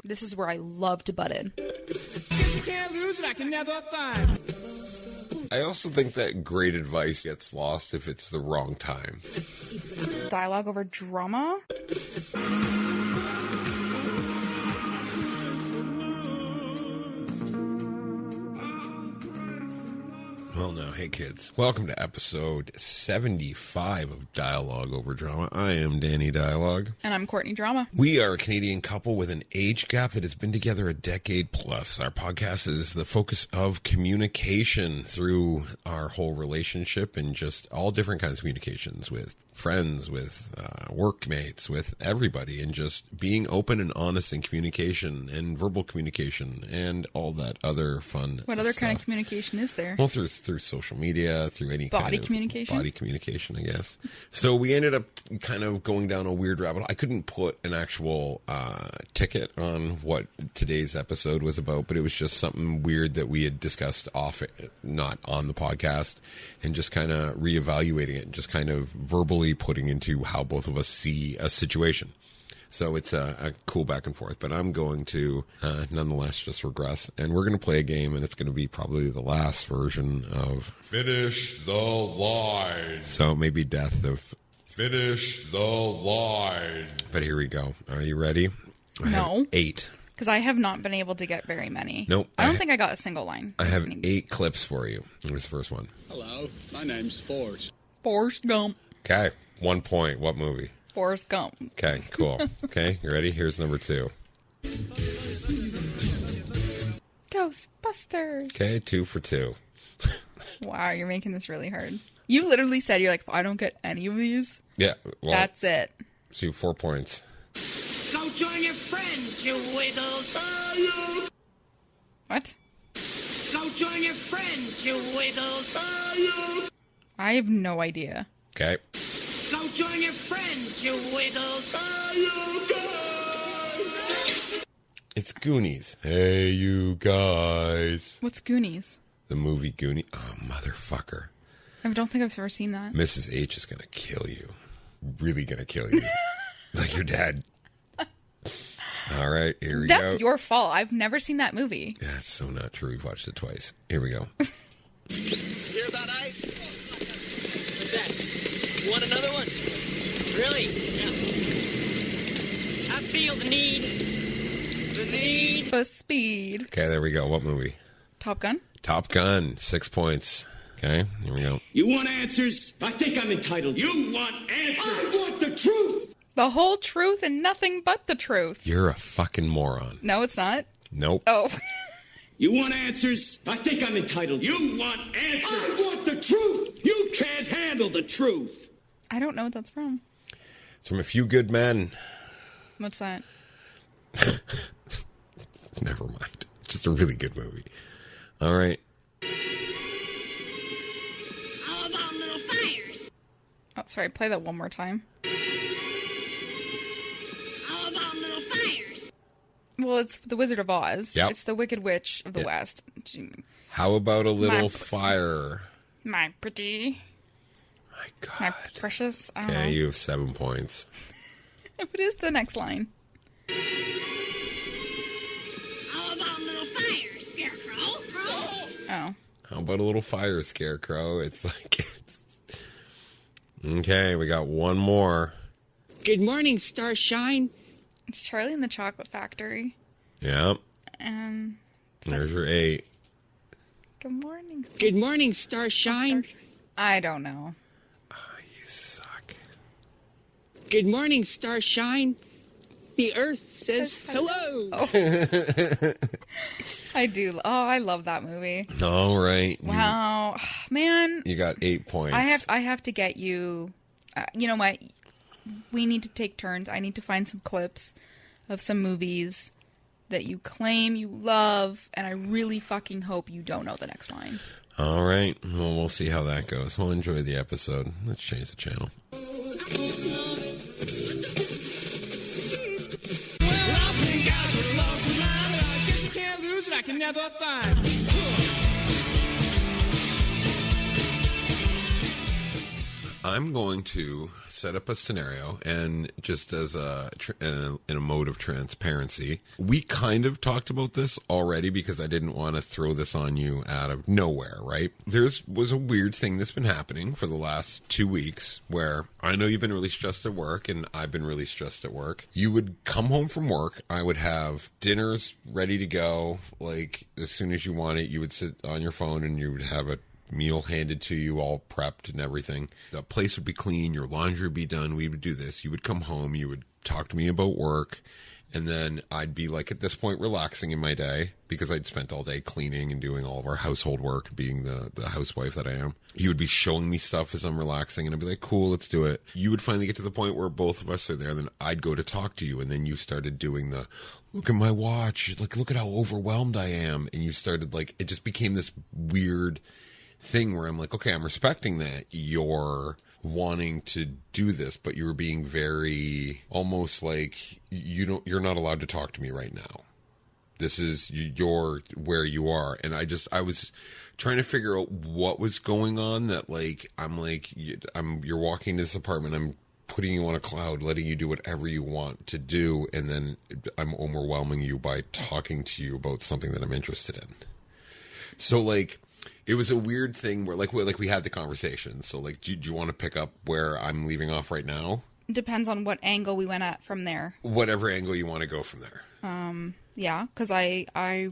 This is where I love to butt in. Guess you can't lose it, I can never find. I also think that great advice gets lost if it's the wrong time. Dialogue over drama? Well, now, hey kids, welcome to episode 75 of Dialogue Over Drama. I am Danny Dialogue. And I'm Courtney Drama. We are a Canadian couple with an age gap that has been together a decade plus. Our podcast is the focus of communication through our whole relationship and just all different kinds of communications with friends, with workmates, with everybody, and just being open and honest in communication and verbal communication and all that other fun What other stuff. kind of communication is there? Well, through social media, through any Body kind of communication? body communication, I guess. So we ended up kind of going down a weird rabbit hole. I couldn't put an actual ticket on what today's episode was about, but it was just something weird that we had discussed off, not on the podcast, and just kind of reevaluating it and just kind of verbally putting into how both of us see a situation. So it's a cool back and forth, but I'm going to nonetheless just regress, and we're going to play a game, and it's going to be probably the last version of Finish the Line. So it may be death of Finish the Line. But here we go. Are you ready? I have 8. Because I have not been able to get very many. Nope. I don't think I got a single line. I have 8 clips for you. Here's the first one. Hello, my name's Forrest. Forrest Gump. Okay, 1 point. What movie? Forrest Gump. Okay, cool. Okay, you ready? Here's number 2. Ghostbusters. Okay, 2 for 2. Wow, you're making this really hard. You literally said, you're like, if I don't get any of these, Yeah, well, that's it. see, 4 points. Go join your friends, you wiggles. What? Go join your friends, you wiggles. I have no idea. Okay. Go join your friends, you wiggles. It's Goonies. Hey, you guys. What's Goonies? The movie Goonies. Oh, motherfucker. I don't think I've ever seen that. Mrs. H is going to kill you. Really going to kill you. Like your dad. All right, here we go. That's your fault. I've never seen that movie. That's so not true. We've watched it twice. Here we go. Did you hear about ice? What's that? You want another one? Really? Yeah. I feel the need. The need. For speed. Okay, there we go. What movie? Top Gun? Top Gun. 6 points. Okay, here we go. You want answers? I think I'm entitled. You want answers? I want the truth! The whole truth and nothing but the truth. You're a fucking moron. No, it's not. Nope. Oh. You want answers? I think I'm entitled. You want answers? I want the truth! You can't handle the truth! I don't know what that's from. It's from A Few Good Men. What's that? Never mind. It's just a really good movie. All right. How about little fires? Oh, sorry. Play that one more time. How about little fires? Well, it's The Wizard of Oz. Yep. It's the Wicked Witch of the Yep. West. How about a little My- fire? My pretty. My God. My precious. I don't Okay, know. you have 7 points. What is the next line? How about little fires, Scarecrow? Oh. How about a little fire, Scarecrow? It's like... Okay, we got one more. Good morning, Starshine. It's Charlie and the Chocolate Factory. Yep. And There's your 8. good morning. Good morning, Starshine. I don't know. Oh, you suck. Good morning, Starshine. The Earth says hello. I do. Oh, I love that movie. All right. Wow, man. You got 8 points. I have to get you. You know what? We need to take turns. I need to find some clips of some movies that you claim you love, and I really fucking hope you don't know the next line. All right. Well, we'll see how that goes. We'll enjoy the episode. Let's change the channel. I can never find. I'm going to set up a scenario, and just as in a mode of transparency, we kind of talked about this already because I didn't want to throw this on you out of nowhere, right? Was a weird thing that's been happening for the last 2 weeks where I know you've been really stressed at work, and I've been really stressed at work. You would come home from work, I would have dinners ready to go, like as soon as you want it. You would sit on your phone and you would have a meal handed to you, all prepped and everything. The place would be clean, your laundry would be done. We would do this. You would come home, you would talk to me about work, and then I'd be like, at this point, relaxing in my day because I'd spent all day cleaning and doing all of our household work, being the housewife that I am. You would be showing me stuff as I'm relaxing, and I'd be like, cool, let's do it. You would finally get to the point where both of us are there, and then I'd go to talk to you, and then you started doing the, look at my watch, like, look at how overwhelmed I am. And you started, like, it just became this weird thing where I'm like, okay, I'm respecting that you're wanting to do this, but you were being very almost like you're not allowed to talk to me right now. This is you're where you are. And I was trying to figure out what was going on, that like you're walking to this apartment, I'm putting you on a cloud, letting you do whatever you want to do, and then I'm overwhelming you by talking to you about something that I'm interested in. So like, it was a weird thing where, like we had the conversation. So, like, do you want to pick up where I'm leaving off right now? Depends on what angle we went at from there. Whatever angle you want to go from there. Yeah, because I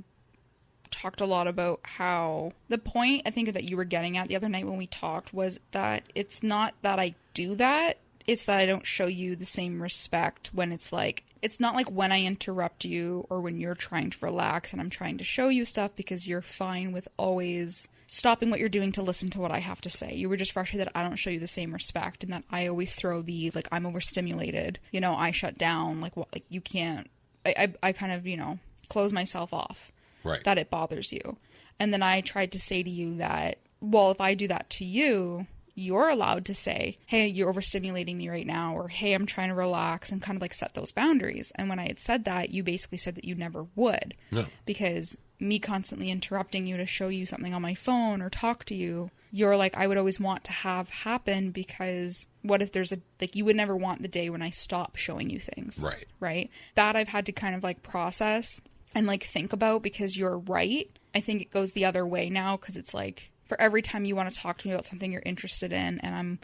talked a lot about how the point I think that you were getting at the other night when we talked was that it's not that I do that. It's that I don't show you the same respect when it's like, it's not like when I interrupt you or when you're trying to relax and I'm trying to show you stuff because you're fine with always stopping what you're doing to listen to what I have to say. You were just frustrated that I don't show you the same respect and that I always throw the, like, I'm overstimulated, you know, I shut down, like, what, like, you can't, I kind of, you know, close myself off. Right. That it bothers you. And then I tried to say to you that, well, if I do that to you, you're allowed to say, hey, you're overstimulating me right now, or hey, I'm trying to relax, and kind of like set those boundaries. And when I had said that, you basically said that you never would. No. Because me constantly interrupting you to show you something on my phone or talk to you, you're like, I would always want to have happen because what if there's like, you would never want the day when I stop showing you things. Right. Right? That I've had to kind of like process and like think about, because you're right. I think it goes the other way now, because it's like, for every time you want to talk to me about something you're interested in, and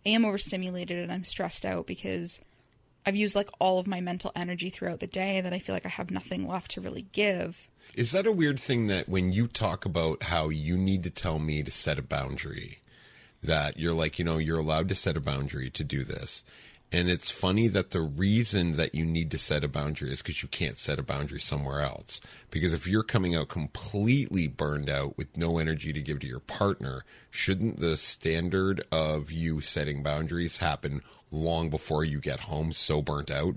I am overstimulated and I'm stressed out because I've used like all of my mental energy throughout the day that I feel like I have nothing left to really give. Is that a weird thing that when you talk about how you need to tell me to set a boundary, that you're like, you know, you're allowed to set a boundary to do this? And it's funny that the reason that you need to set a boundary is because you can't set a boundary somewhere else. Because if you're coming out completely burned out with no energy to give to your partner, shouldn't the standard of you setting boundaries happen long before you get home so burnt out?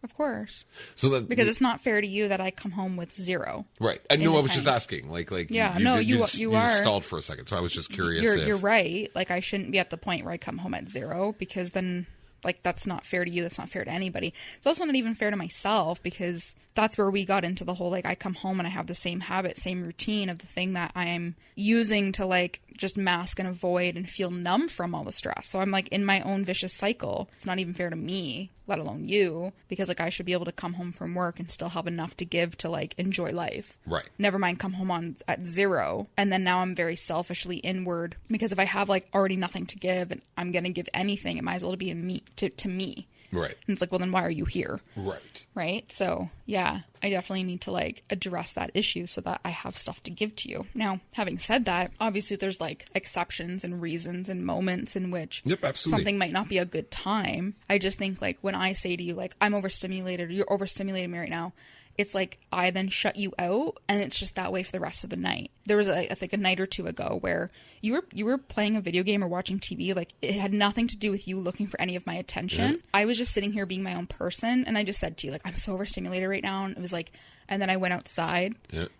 Of course. So that, because it's not fair to you that I come home with zero. Right. I know. I was just asking. Like. Yeah. You are stalled for a second, so I was just curious. You're right. Like, I shouldn't be at the point where I come home at zero, because then, like, that's not fair to you. That's not fair to anybody. It's also not even fair to myself, because that's where we got into the whole, like, I come home and I have the same habit, same routine of the thing that I'm using to, like, just mask and avoid and feel numb from all the stress. So I'm, like, in my own vicious cycle. It's not even fair to me, let alone you, because, like, I should be able to come home from work and still have enough to give to, like, enjoy life. Right. Never mind come home at zero. And then now I'm very selfishly inward, because if I have, like, already nothing to give and I'm going to give anything, it might as well be to me. Right. And it's like, well, then why are you here? Right. Right. So, yeah, I definitely need to, like, address that issue so that I have stuff to give to you. Now, having said that, obviously there's, like, exceptions and reasons and moments in which something might not be a good time. I just think, like, when I say to you, like, I'm overstimulated, or you're overstimulating me right now, it's like I then shut you out, and it's just that way for the rest of the night. There was, I think, a night or two ago where you were playing a video game or watching TV. Like, it had nothing to do with you looking for any of my attention. Yeah. I was just sitting here being my own person, and I just said to you, like, I'm so overstimulated right now. And it was like, and then I went outside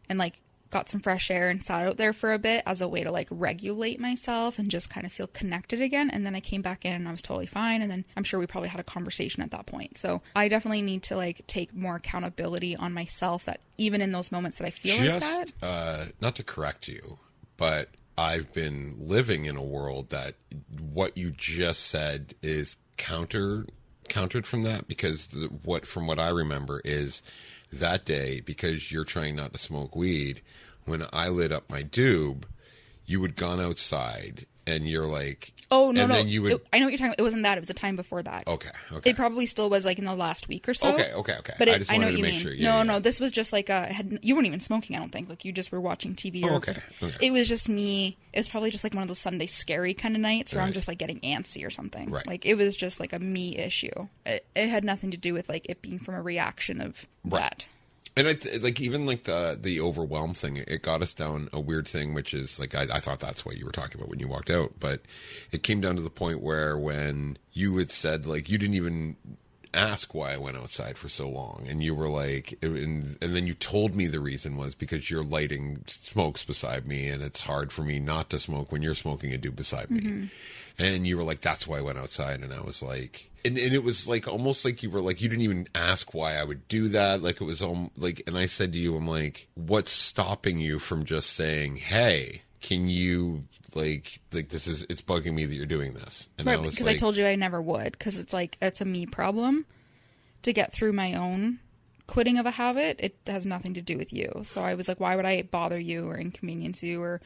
and, like, got some fresh air and sat out there for a bit as a way to, like, regulate myself and just kind of feel connected again. And then I came back in and I was totally fine. And then I'm sure we probably had a conversation at that point. So I definitely need to, like, take more accountability on myself, that even in those moments that I feel like that. Not to correct you, but I've been living in a world that what you just said is countered from that, because from what I remember is that day, because you're trying not to smoke weed, when I lit up my doob, you had gone outside and you're like, oh, no, and no. then you would, I know what you're talking about. It wasn't that. It was a time before that. Okay. It probably still was like in the last week or so. Okay. But I just I know wanted what to you make mean. sure. No, this was just like you weren't even smoking, I don't think. Like you just were watching TV. Or, okay. It was just me. It was probably just like one of those Sunday scary kind of nights where I'm Right. just like getting antsy or something. Right. Like it was just like a me issue. It had nothing to do with like it being from a reaction of that. And even like the overwhelm thing, it got us down a weird thing, which is like, I thought that's what you were talking about when you walked out, but it came down to the point where when you had said, like, you didn't even ask why I went outside for so long. And you were like, and then you told me the reason was because you're lighting smokes beside me and it's hard for me not to smoke when you're smoking a doob beside me. Mm-hmm. And you were like, that's why I went outside. And I was like, and it was like almost like you were like, you didn't even ask why I would do that. Like it was like, and I said to you, I'm like, what's stopping you from just saying, hey, can you like this is, it's bugging me that you're doing this. And right, I was because like, I told you I never would, because it's like, it's a me problem to get through my own quitting of a habit. It has nothing to do with you. So I was like, why would I bother you or inconvenience you or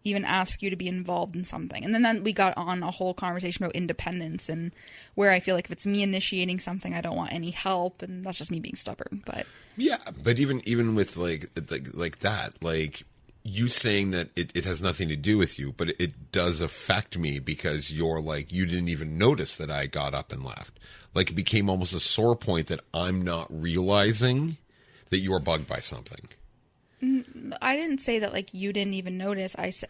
even ask you to be involved in something? And then we got on a whole conversation about independence and where I feel like if it's me initiating something, I don't want any help, and that's just me being stubborn. But yeah, but even with like that, like you saying that it has nothing to do with you, but it does affect me because you're like, you didn't even notice that I got up and left. Like it became almost a sore point that I'm not realizing that you are bugged by something. I didn't say that like you didn't even notice. I said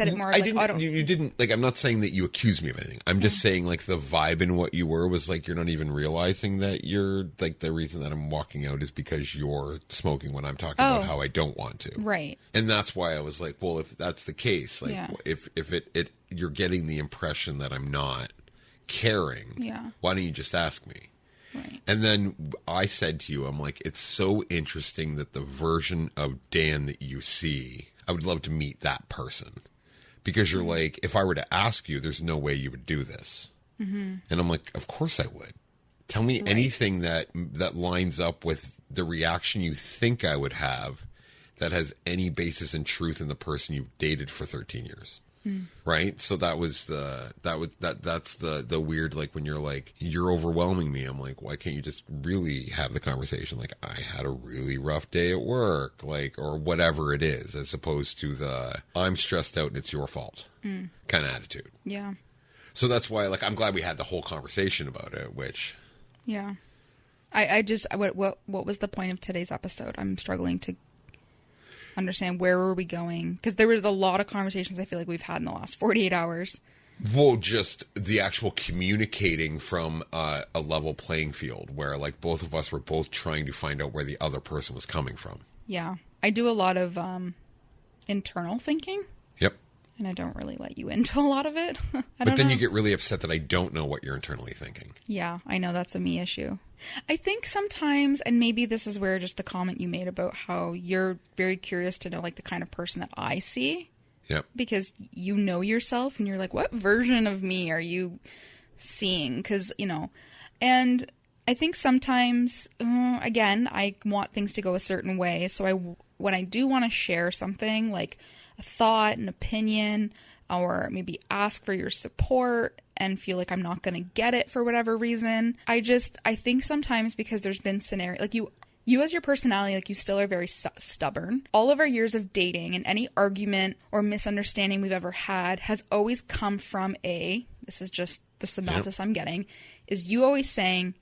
it more. You didn't like. I'm not saying that you accused me of anything. I'm just saying like the vibe in what you were was like you're not even realizing that you're like the reason that I'm walking out is because you're smoking when I'm talking about how I don't want to. Right. And that's why I was like, well, if that's the case, like if it you're getting the impression that I'm not caring, why don't you just ask me? Right. And then I said to you, I'm like, it's so interesting that the version of Dan that you see, I would love to meet that person. Because you're like, if I were to ask you, there's no way you would do this. Mm-hmm. And I'm like, of course I would. Tell me anything that lines up with the reaction you think I would have that has any basis in truth in the person you've dated for 13 years. Right. So that's the weird, like when you're like, you're overwhelming me. I'm like, why can't you just really have the conversation? Like I had a really rough day at work, like, or whatever it is, as opposed to the I'm stressed out and it's your fault kind of attitude. Yeah. So that's why, like, I'm glad we had the whole conversation about it, which. Yeah. I just, what was the point of today's episode? I'm struggling to understand where were we going, because there was a lot of conversations I feel like we've had in the last 48 hours. Well, just the actual communicating from a level playing field where like both of us were both trying to find out where the other person was coming from. Yeah. I do a lot of internal thinking. Yep. And I don't really let you into a lot of it. But then you get really upset that I don't know what you're internally thinking. Yeah, I know that's a me issue. I think sometimes, and maybe this is where just the comment you made about how you're very curious to know like the kind of person that I see. Yep. Because you know yourself and you're like, what version of me are you seeing? Because, and I think sometimes, again, I want things to go a certain way. So when I do want to share something like a thought, an opinion, or maybe ask for your support and feel like I'm not going to get it for whatever reason. I think sometimes because there's been scenario, like you as your personality, like you still are very stubborn. All of our years of dating and any argument or misunderstanding we've ever had has always come from this is just the synopsis I'm getting, is you always saying,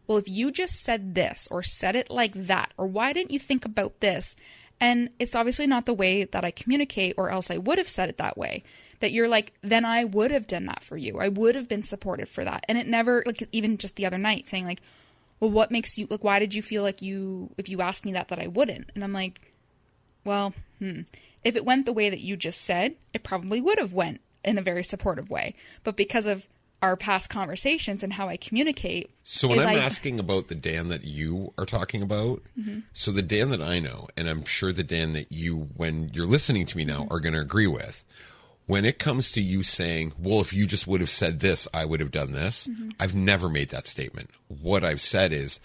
well, if you just said this or said it like that, or why didn't you think about this? And it's obviously not the way that I communicate, or else I would have said it that way. That you're like, then I would have done that for you. I would have been supportive for that. And it never, like, even just the other night saying like, well, what makes you, like, why did you feel like if you asked me that I wouldn't? And I'm like, well, if it went the way that you just said, it probably would have went in a very supportive way. But because of our past conversations and how I communicate. So when I'm asking about the Dan that you are talking about, so the Dan that I know, and I'm sure the Dan that you, when you're listening to me now, are going to agree with, When it comes to you saying, well, if you just would have said this, I would have done this. I've never made that statement. What I've said is,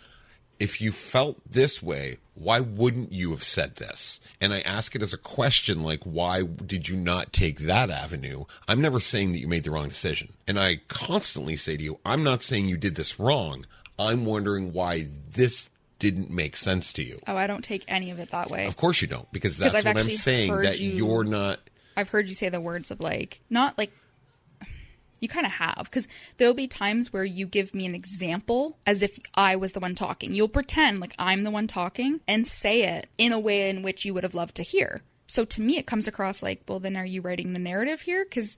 if you felt this way, why wouldn't you have said this? And I ask it as a question, like, why did you not take that avenue? I'm never saying that you made the wrong decision. And I constantly say to you, I'm not saying you did this wrong. I'm wondering why this didn't make sense to you. Oh, I don't take any of it that way. Of course you don't, because that's I've what I'm actually saying, heard that you're not... I've heard you say the words of like, not like, you kind of have, because there'll be times where you give me an example as if I was the one talking. You'll pretend like I'm the one talking and say it in a way in which you would have loved to hear. So to me, it comes across like, well, then are you writing the narrative here? Because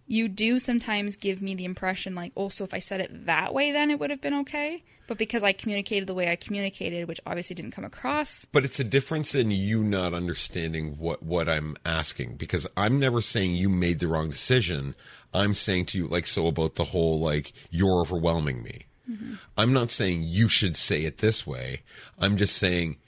you do sometimes give me the impression like, oh, so if I said it that way, then it would have been okay. But because I communicated the way I communicated, which obviously didn't come across. But it's a difference in you not understanding what I'm asking, because I'm never saying you made the wrong decision. I'm saying to you, like, so about the whole, like, you're overwhelming me. I'm not saying you should say it this way. I'm just saying,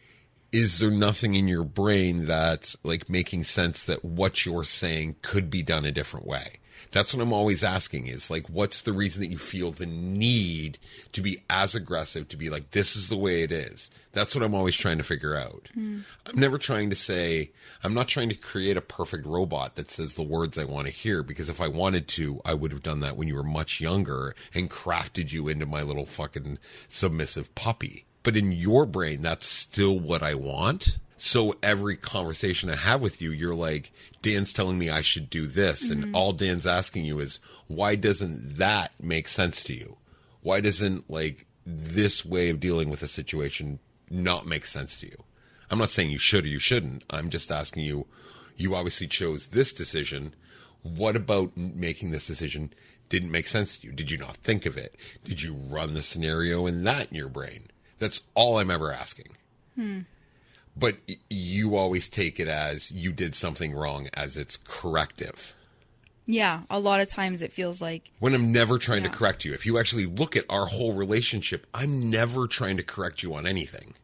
is there nothing in your brain that's, like, making sense that what you're saying could be done a different way? That's what I'm always asking is, like, what's the reason that you feel the need to be as aggressive, to be like, this is the way it is? That's what I'm always trying to figure out. I'm never trying to say, I'm not trying to create a perfect robot that says the words I want to hear, because if I wanted to, I would have done that when you were much younger and crafted you into my little fucking submissive puppy. But in your brain, that's still what I want. So every conversation I have with you, you're like, Dan's telling me I should do this. And all Dan's asking you is, why doesn't that make sense to you? Why doesn't, like, this way of dealing with a situation not make sense to you? I'm not saying you should or you shouldn't. I'm just asking you, you obviously chose this decision. What about making this decision didn't make sense to you? Did you not think of it? Did you run the scenario in your brain? That's all I'm ever asking. But you always take it as you did something wrong, as it's corrective. Yeah, a lot of times it feels like... When I'm never trying to correct you. If you actually look at our whole relationship, I'm never trying to correct you on anything.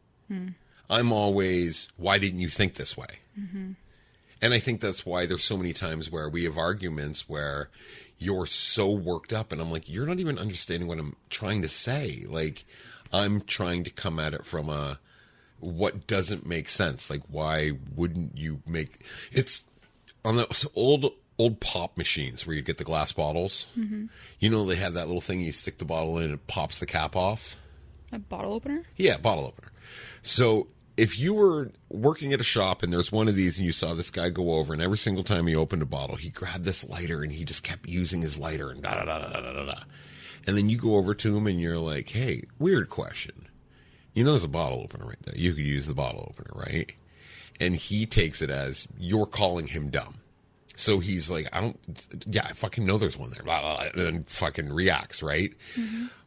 I'm always, why didn't you think this way? And I think that's why there's so many times where we have arguments where you're so worked up and I'm like, you're not even understanding what I'm trying to say. Like, I'm trying to come at it from a... what doesn't make sense. Like, why wouldn't you make... It's on the old pop machines where you get the glass bottles. You know, they have that little thing, you stick the bottle in and it pops the cap off. A bottle opener? Yeah, bottle opener. So if you were working at a shop and there's one of these and you saw this guy go over and every single time he opened a bottle, he grabbed this lighter and he just kept using his lighter and da-da-da-da-da-da-da. And then you go over to him and you're like, hey, weird question. You know, there's a bottle opener right there. You could use the bottle opener, right? And he takes it as you're calling him dumb. So he's like, I fucking know there's one there. Blah, blah, blah, and then fucking reacts, right?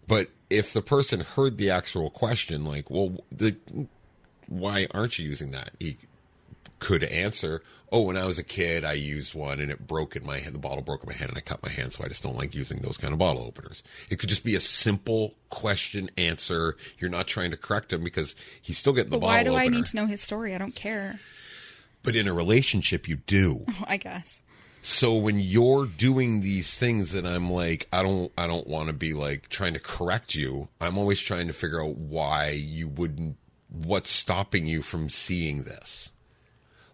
But if the person heard the actual question, like, well, why aren't you using that? He could answer, oh, when I was a kid, I used one and it broke in my hand. The bottle broke in my hand and I cut my hand, so I just don't like using those kind of bottle openers. It could just be a simple question answer. You're not trying to correct him because he's still getting the bottle opener. Why do I need to know his story? I don't care. But in a relationship, you do. I guess. So when you're doing these things that I'm like, I don't want to be like trying to correct you. I'm always trying to figure out why you wouldn't, what's stopping you from seeing this?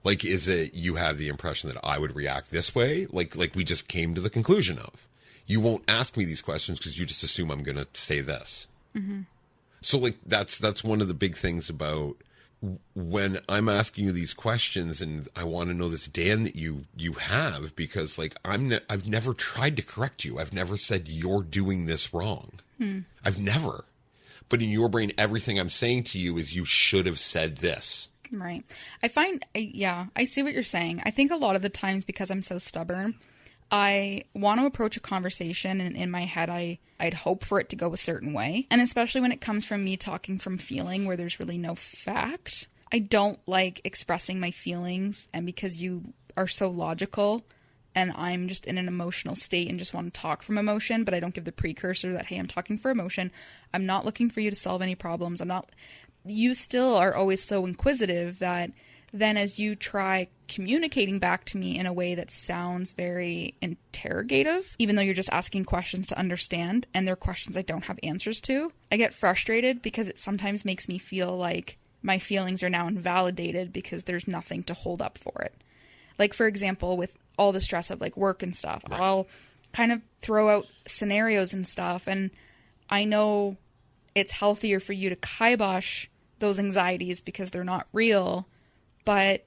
Like, is it you have the impression that I would react this way? Like we just came to the conclusion of. You won't ask me these questions because you just assume I'm going to say this. So, like, that's one of the big things about when I'm asking you these questions, and I want to know this Dan that you have, because, like, I've never tried to correct you. I've never said you're doing this wrong. I've never. But in your brain, everything I'm saying to you is you should have said this. Right. I find, I see what you're saying. I think a lot of the times, because I'm so stubborn, I want to approach a conversation and in my head I'd hope for it to go a certain way. And especially when it comes from me talking from feeling where there's really no fact. I don't like expressing my feelings, and because you are so logical and I'm just in an emotional state and just want to talk from emotion, but I don't give the precursor that, hey, I'm talking for emotion. I'm not looking for you to solve any problems. You still are always so inquisitive that then as you try communicating back to me in a way that sounds very interrogative, even though you're just asking questions to understand, and they're questions I don't have answers to, I get frustrated because it sometimes makes me feel like my feelings are now invalidated because there's nothing to hold up for it. Like, for example, with all the stress of like work and stuff, right. I'll kind of throw out scenarios and stuff, and I know it's healthier for you to kibosh those anxieties because they're not real, but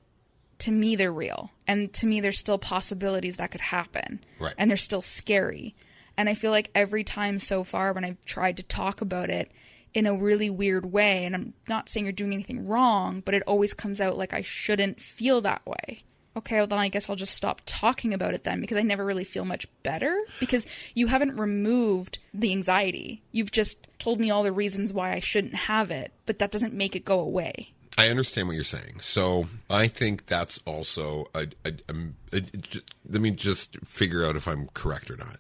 to me they're real, and to me there's still possibilities that could happen, right. And they're still scary. And I feel like every time so far when I've tried to talk about it in a really weird way, and I'm not saying you're doing anything wrong, but it always comes out like I shouldn't feel that way. Okay, well then I guess I'll just stop talking about it then, because I never really feel much better, because you haven't removed the anxiety. You've just told me all the reasons why I shouldn't have it, but that doesn't make it go away. I understand what you're saying. So I think that's also let me just figure out if I'm correct or not.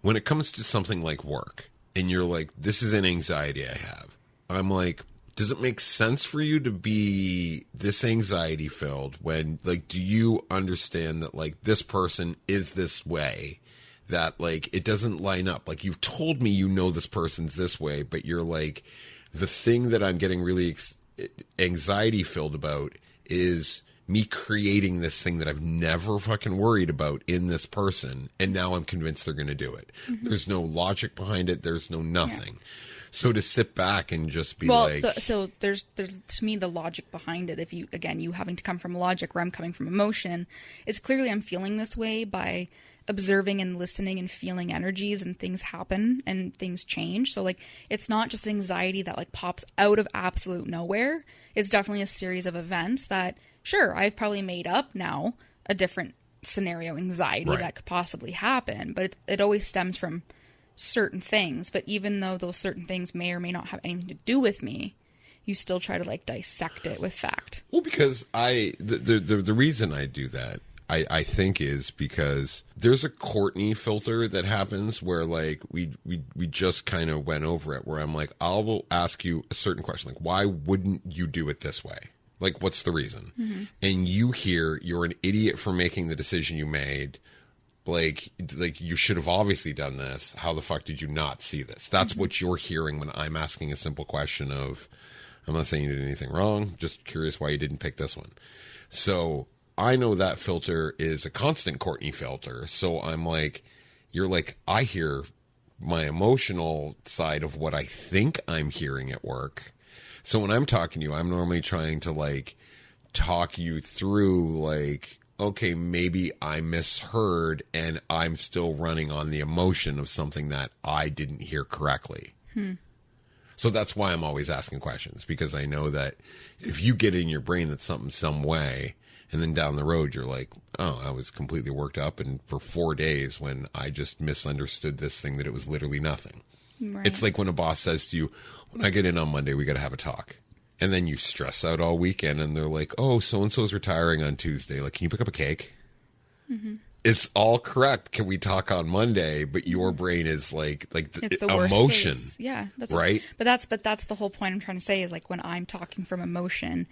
When it comes to something like work, and you're like, this is an anxiety I have, I'm like, does it make sense for you to be this anxiety filled when, like, do you understand that, like, this person is this way, that, like, it doesn't line up? Like, you've told me you know this person's this way, but you're like, the thing that I'm getting really anxiety filled about is me creating this thing that I've never fucking worried about in this person, and now I'm convinced they're going to do it. Mm-hmm. There's no logic behind it. There's no nothing. Yeah. So to sit back and just be so there's to me the logic behind it. If you having to come from logic where I'm coming from emotion, is clearly I'm feeling this way by observing and listening and feeling energies, and things happen and things change. So like, it's not just anxiety that like pops out of absolute nowhere. It's definitely a series of events that, sure, I've probably made up now a different scenario anxiety right. that could possibly happen, but it always stems from certain things. But even though those certain things may or may not have anything to do with me, you still try to like dissect it with fact. Well, because the reason I do that, I think, is because there's a Courtney filter that happens where like we just kind of went over it, where I'm like, I will ask you a certain question, like, why wouldn't you do it this way? Like, what's the reason? Mm-hmm. And you hear you're an idiot for making the decision you made. Like you should have obviously done this. How the fuck did you not see this? That's mm-hmm. what you're hearing when I'm asking a simple question of, I'm not saying you did anything wrong, just curious why you didn't pick this one. So I know that filter is a constant Courtney filter. So I'm like, you're like, I hear my emotional side of what I think I'm hearing at work. So when I'm talking to you, I'm normally trying to like talk you through like, okay, maybe I misheard and I'm still running on the emotion of something that I didn't hear correctly. So that's why I'm always asking questions, because I know that if you get in your brain that something's some way, and then down the road you're like, oh, I was completely worked up and for 4 days when I just misunderstood this thing that it was literally nothing. Right. It's like when a boss says to you, when I get in on Monday, we got to have a talk. And then you stress out all weekend and they're like, oh, so-and-so's retiring on Tuesday. Like, can you pick up a cake? Mm-hmm. It's all correct. Can we talk on Monday? But your brain is like the emotion. Case. Yeah. That's right. But that's the whole point I'm trying to say, is like when I'm talking from emotion,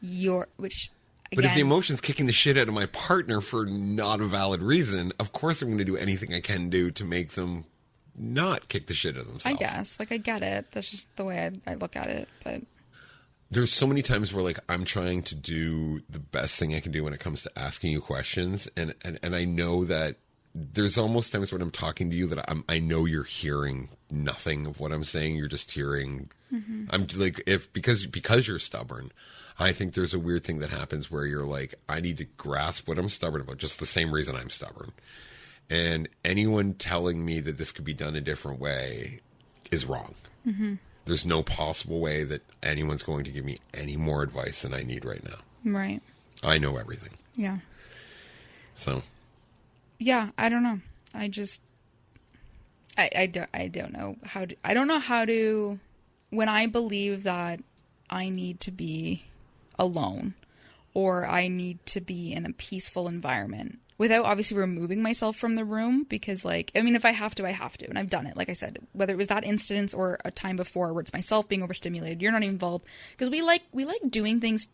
but if the emotion's kicking the shit out of my partner for not a valid reason, of course I'm going to do anything I can do to make them not kick the shit out of themselves. I guess. Like, I get it. That's just the way I look at it. But there's so many times where like I'm trying to do the best thing I can do when it comes to asking you questions. And I know that there's almost times when I'm talking to you that I know you're hearing nothing of what I'm saying. You're just hearing, mm-hmm. I'm like, because you're stubborn, I think there's a weird thing that happens where you're like, I need to grasp what I'm stubborn about, just the same reason I'm stubborn. And anyone telling me that this could be done a different way is wrong. Mm-hmm. There's no possible way that anyone's going to give me any more advice than I need right now. Right. I know everything. Yeah. So. Yeah, I don't know. I just, I don't know how to, when I believe that I need to be alone or I need to be in a peaceful environment without obviously removing myself from the room, because like, I mean, if I have to, I have to, and I've done it. Like I said, whether it was that instance or a time before where it's myself being overstimulated, you're not even involved, because we like doing things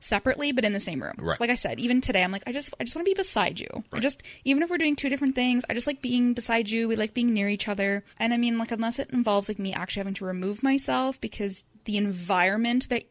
separately, but in the same room. Right. Like I said, even today, I'm like, I just want to be beside you. Right. Even if we're doing two different things, I just like being beside you. We like being near each other. And I mean, like, unless it involves like me actually having to remove myself because the environment that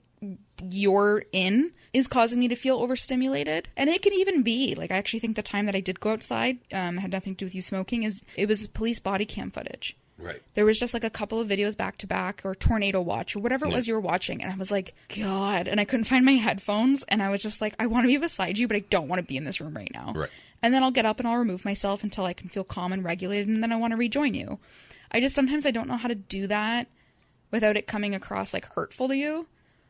you're in is causing me to feel overstimulated. And it can even be like, I actually think the time that I did go outside had nothing to do with you smoking. It was police body cam footage. Right. There was just like a couple of videos back to back, or tornado watch, or whatever it was you were watching, and I was like, God, and I couldn't find my headphones, and I was just like, I want to be beside you, but I don't want to be in this room right now. Right. And then I'll get up and I'll remove myself until I can feel calm and regulated, and then I want to rejoin you. Sometimes I don't know how to do that without it coming across like hurtful to you.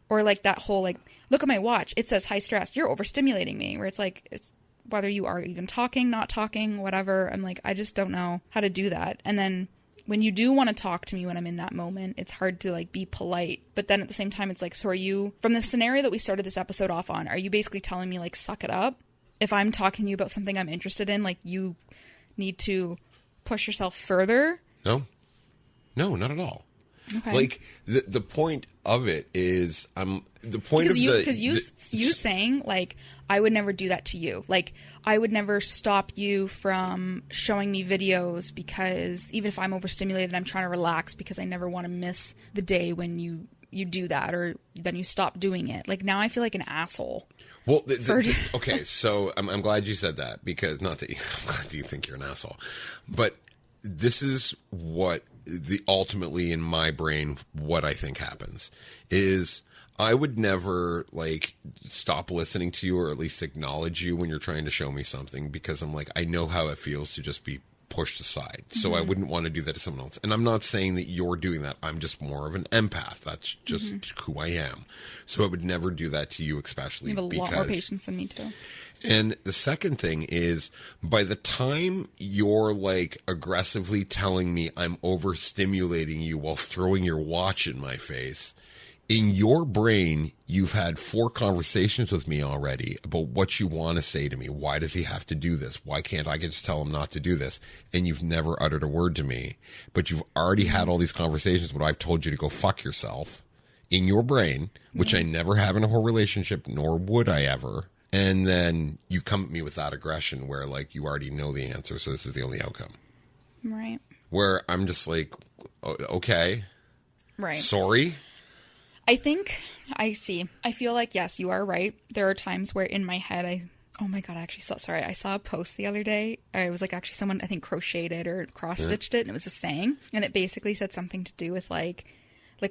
Or like that whole, like, look at my watch, it says high stress, you're overstimulating me. Where it's like, it's whether you are even talking, not talking, whatever. I'm like, I just don't know how to do that. And then when you do want to talk to me when I'm in that moment, it's hard to like be polite. But then at the same time, it's like, so are you, from the scenario that we started this episode off on, are you basically telling me like, suck it up? If I'm talking to you about something I'm interested in, like, you need to push yourself further? No, not at all. Okay. Like the point of it is, the point because you saying like, I would never do that to you. Like, I would never stop you from showing me videos because even if I'm overstimulated, I'm trying to relax because I never want to miss the day when you do that, or then you stop doing it. Like, now I feel like an asshole. Well, okay, so I'm glad you said that, because not that I'm glad you think you're an asshole, but this is what ultimately in my brain, what I think happens is I would never like stop listening to you, or at least acknowledge you when you're trying to show me something, because I'm like, I know how it feels to just be pushed aside. So I wouldn't want to do that to someone else. And I'm not saying that you're doing that. I'm just more of an empath. That's just who I am. So I would never do that to you, especially You have a lot more patience than me too. And the second thing is, by the time you're like aggressively telling me I'm overstimulating you while throwing your watch in my face, in your brain, you've had 4 conversations with me already about what you want to say to me. Why does he have to do this? Why can't I just tell him not to do this? And you've never uttered a word to me, but you've already had all these conversations where I've told you to go fuck yourself in your brain, which I never have in a whole relationship, nor would I ever. And then you come at me with that aggression where, like, you already know the answer, so this is the only outcome. Right. Where I'm just like, okay. Right. Sorry. I think I see. I feel like, yes, you are right. There are times where in my head, oh my God, I saw a post the other day. It was like actually someone, I think, crocheted it or cross-stitched it, and it was a saying. And it basically said something to do with like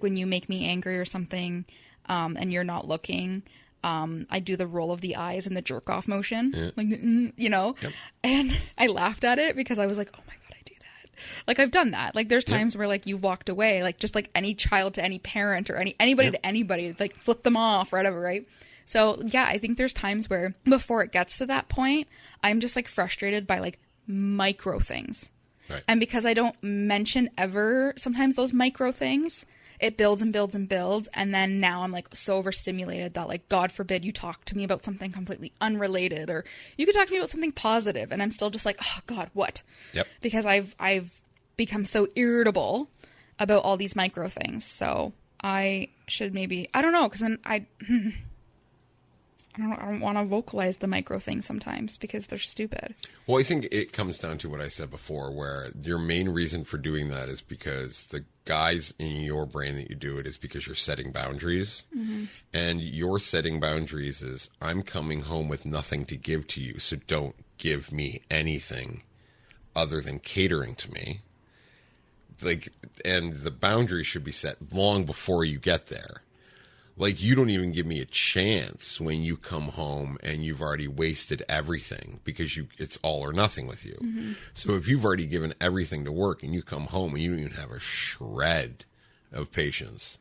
when you make me angry or something, and you're not looking, I do the roll of the eyes and the jerk off motion, like, you know, and I laughed at it because I was like, oh my God, I do that. Like, I've done that. Like, there's times where like you walked away, like just like any child to any parent or anybody to anybody, like flip them off or whatever. Right. So yeah, I think there's times where before it gets to that point, I'm just like frustrated by like micro things. Right. And because I don't mention ever sometimes those micro things, it builds and builds and builds. And then now I'm like so overstimulated that, like, God forbid you talk to me about something completely unrelated, or you could talk to me about something positive, and I'm still just like, oh God, what? Yep. Because I've become so irritable about all these micro things. So I should maybe, I don't know, because then I don't want to vocalize the micro things sometimes because they're stupid. Well, I think it comes down to what I said before, where your main reason for doing that is because the guys in your brain that you do it is because you're setting boundaries. Mm-hmm. And your setting boundaries is, I'm coming home with nothing to give to you, so don't give me anything other than catering to me. Like, and the boundary should be set long before you get there. Like, you don't even give me a chance when you come home and you've already wasted everything, because it's all or nothing with you. Mm-hmm. So if you've already given everything to work and you come home and you don't even have a shred of patience,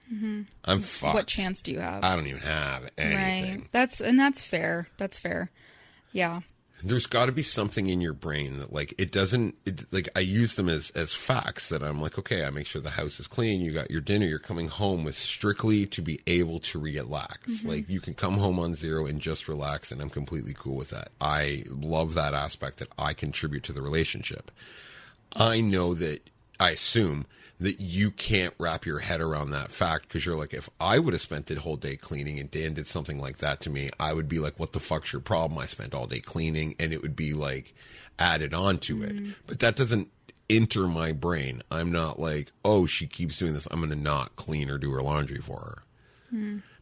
I'm fucked. What chance do you have? I don't even have anything. Right. That's fair. That's fair. Yeah. There's got to be something in your brain that, like, like, I use them as facts, that I'm like, okay, I make sure the house is clean, you got your dinner, you're coming home with strictly to be able to relax. Mm-hmm. Like, you can come home on 0 and just relax, and I'm completely cool with that. I love that aspect, that I contribute to the relationship. I know that, I assume that you can't wrap your head around that fact, because you're like, if I would have spent the whole day cleaning and Dan did something like that to me, I would be like, what the fuck's your problem? I spent all day cleaning, and it would be like added on to it. But that doesn't enter my brain. I'm not like, oh, she keeps doing this, I'm going to not clean or do her laundry for her.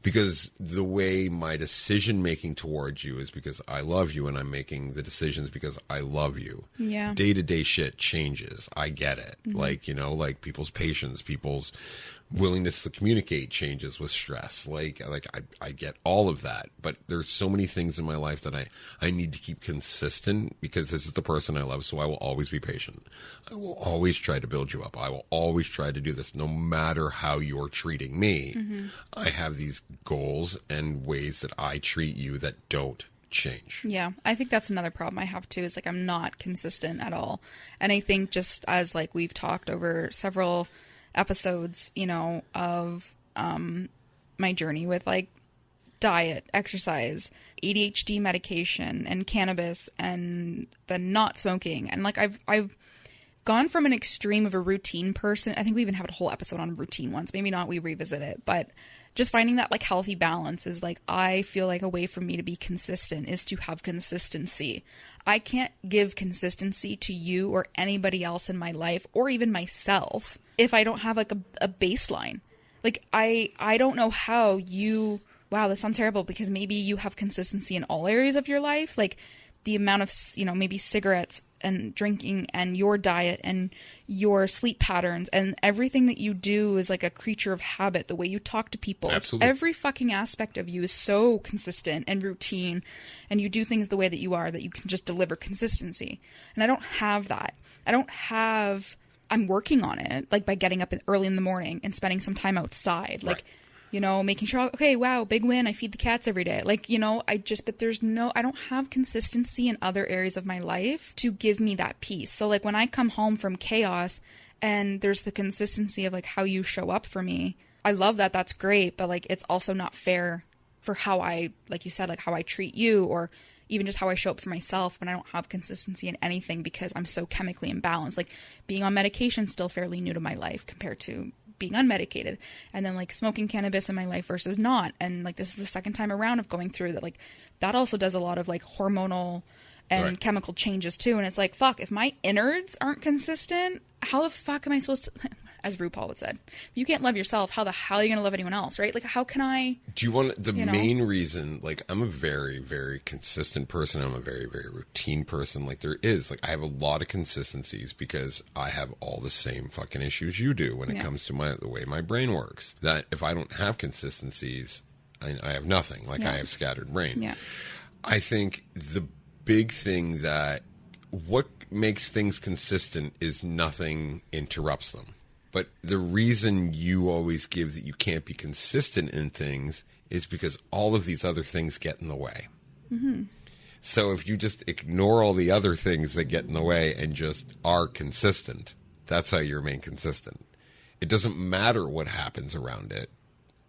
Because the way my decision making towards you is because I love you, and I'm making the decisions because I love you. Yeah. Day-to-day shit changes. I get it. Like, you know, like people's patience, people's willingness to communicate changes with stress. Like I get all of that. But there's so many things in my life that I need to keep consistent, because this is the person I love, so I will always be patient. I will always try to build you up. I will always try to do this no matter how you're treating me. I have these goals and ways that I treat you that don't change. Yeah, I think that's another problem I have too, is like I'm not consistent at all. And I think, just as like we've talked over several episodes, you know, of my journey with like diet, exercise, ADHD medication, and cannabis, and the not smoking, and like I've gone from an extreme of a routine person. I think we even had a whole episode on routine once, maybe not, we revisit it, but just finding that like healthy balance is like, I feel like a way for me to be consistent is to have consistency. I can't give consistency to you or anybody else in my life, or even myself, if I don't have like a baseline. Like I don't know how you, wow, this sounds terrible, because maybe you have consistency in all areas of your life, like the amount of, you know, maybe cigarettes and drinking and your diet and your sleep patterns and everything that you do is like a creature of habit. The way you talk to people, Absolutely. Every fucking aspect of you is so consistent and routine, and you do things the way that you are, that you can just deliver consistency. And I don't have that. I'm working on it, like by getting up early in the morning and spending some time outside, like, you know, making sure, okay, wow, big win, I feed the cats every day. Like, you know, I don't have consistency in other areas of my life to give me that peace. So like when I come home from chaos and there's the consistency of like how you show up for me, I love that. That's great. But like, it's also not fair for how I, like you said, like how I treat you, or even just how I show up for myself when I don't have consistency in anything, because I'm so chemically imbalanced. Like being on medication is still fairly new to my life compared to being unmedicated, and then like smoking cannabis in my life versus not. And like, this is the second time around of going through that. Like that also does a lot of like hormonal and chemical changes too. And it's like, fuck, if my innards aren't consistent, how the fuck am I supposed to, as RuPaul would said, if you can't love yourself, how the hell are you going to love anyone else? Right? Like, how can I, do you want the main reason, like, I'm a very, very consistent person. I'm a very, very routine person. Like there is, like, I have a lot of consistencies because I have all the same fucking issues you do when it comes to the way my brain works. That if I don't have consistencies, I have nothing. Like I have scattered brain. Yeah. I think the big thing that what makes things consistent is nothing interrupts them. But the reason you always give that you can't be consistent in things is because all of these other things get in the way. So if you just ignore all the other things that get in the way and just are consistent, that's how you remain consistent. It doesn't matter what happens around it.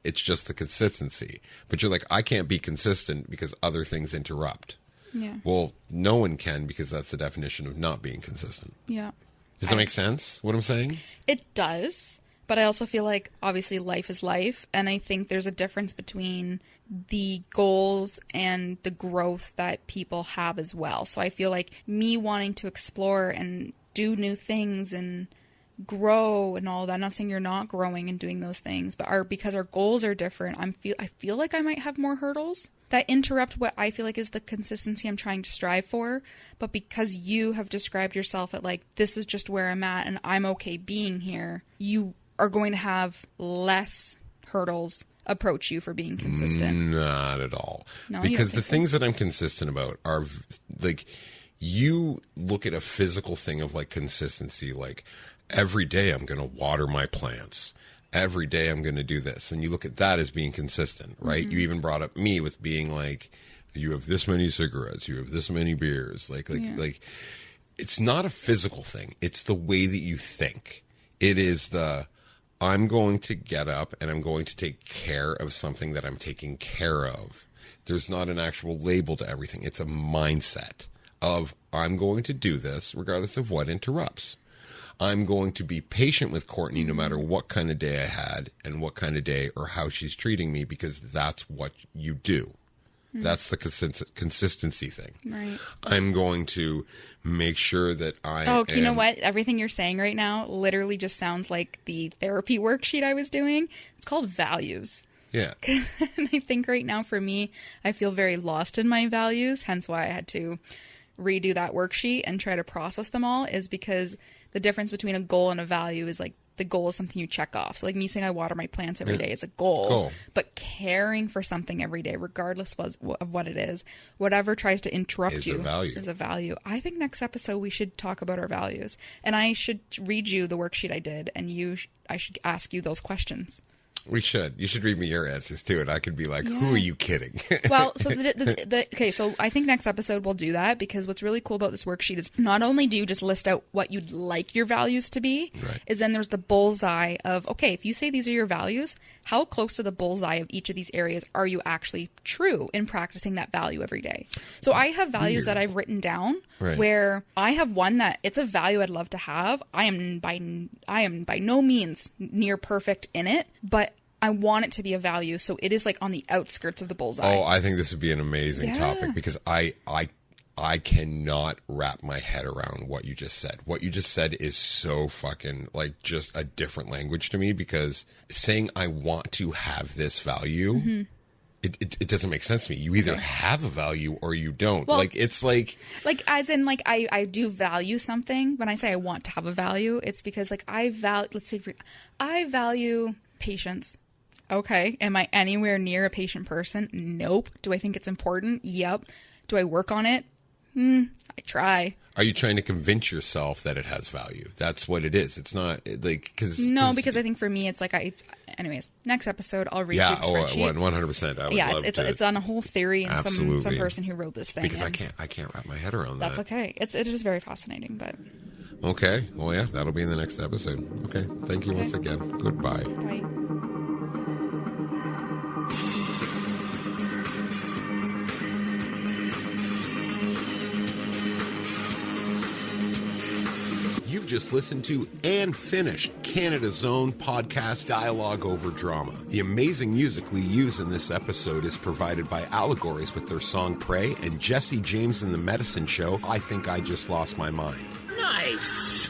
It's just the consistency. But you're like, I can't be consistent because other things interrupt. Yeah. Well, no one can, because that's the definition of not being consistent. Yeah. Does that make sense, what I'm saying? It does. But I also feel like, obviously, life is life. And I think there's a difference between the goals and the growth that people have as well. So I feel like me wanting to explore and do new things and grow and all that, I'm not saying you're not growing and doing those things, but because our goals are different, I feel like I might have more hurdles that interrupt what I feel like is the consistency I'm trying to strive for. But because you have described yourself at like, this is just where I'm at and I'm okay being here, you are going to have less hurdles approach you for being consistent. Not at all. No, because the things that I'm consistent about are like, you look at a physical thing of like consistency, like every day I'm going to water my plants. Every day I'm going to do this. And you look at that as being consistent, right? You even brought up me with being like, you have this many cigarettes, you have this many beers. Like it's not a physical thing. It's the way that you think. It is I'm going to get up and I'm going to take care of something that I'm taking care of. There's not an actual label to everything. It's a mindset of, I'm going to do this regardless of what interrupts. I'm going to be patient with Courtney no matter what kind of day I had and what kind of day or how she's treating me, because that's what you do. That's the consistency thing. Right. I'm going to make sure that you know what? Everything you're saying right now literally just sounds like the therapy worksheet I was doing. It's called values. Yeah. And I think right now for me, I feel very lost in my values. Hence why I had to redo that worksheet and try to process them all, is because the difference between a goal and a value is like the goal is something you check off. So like me saying I water my plants every day is a goal. But caring for something every day, regardless of what it is, whatever tries to interrupt you is a value. I think next episode we should talk about our values. And I should read you the worksheet I did, and I should ask you those questions. We should. You should read me your answers too, and I could be like, "Who are you kidding?" Well, so okay, so I think next episode we'll do that, because what's really cool about this worksheet is not only do you just list out what you'd like your values to be, is then there's the bullseye of, okay, if you say these are your values, how close to the bullseye of each of these areas are you actually true in practicing that value every day? So I have values that I've written down where I have one that it's a value I'd love to have. I am by no means near perfect in it, but I want it to be a value, so it is like on the outskirts of the bullseye. Oh, I think this would be an amazing topic, because I cannot wrap my head around what you just said. What you just said is so fucking like just a different language to me, because saying I want to have this value, it doesn't make sense to me. You either have a value or you don't. Well, like it's like as in like I do value something. When I say I want to have a value, it's because like I value patience. Okay. Am I anywhere near a patient person? Nope. Do I think it's important? Yep. Do I work on it? I try. Are you trying to convince yourself that it has value? That's what it is. It's not like because I think for me it's like anyways, next episode I'll read the spreadsheet. 100%. It's on a whole theory and some person who wrote this thing. Because I can't wrap my head around that. That's okay. It is very fascinating, but okay. Well, yeah, that'll be in the next episode. Okay. Thank you once again. Goodbye. Bye. You've just listened to And Finished, Canada's own podcast dialogue over drama. The amazing music we use in this episode is provided by Allegories with their song Pray, and Jesse James and the Medicine Show, I Think I Just Lost My Mind. Nice.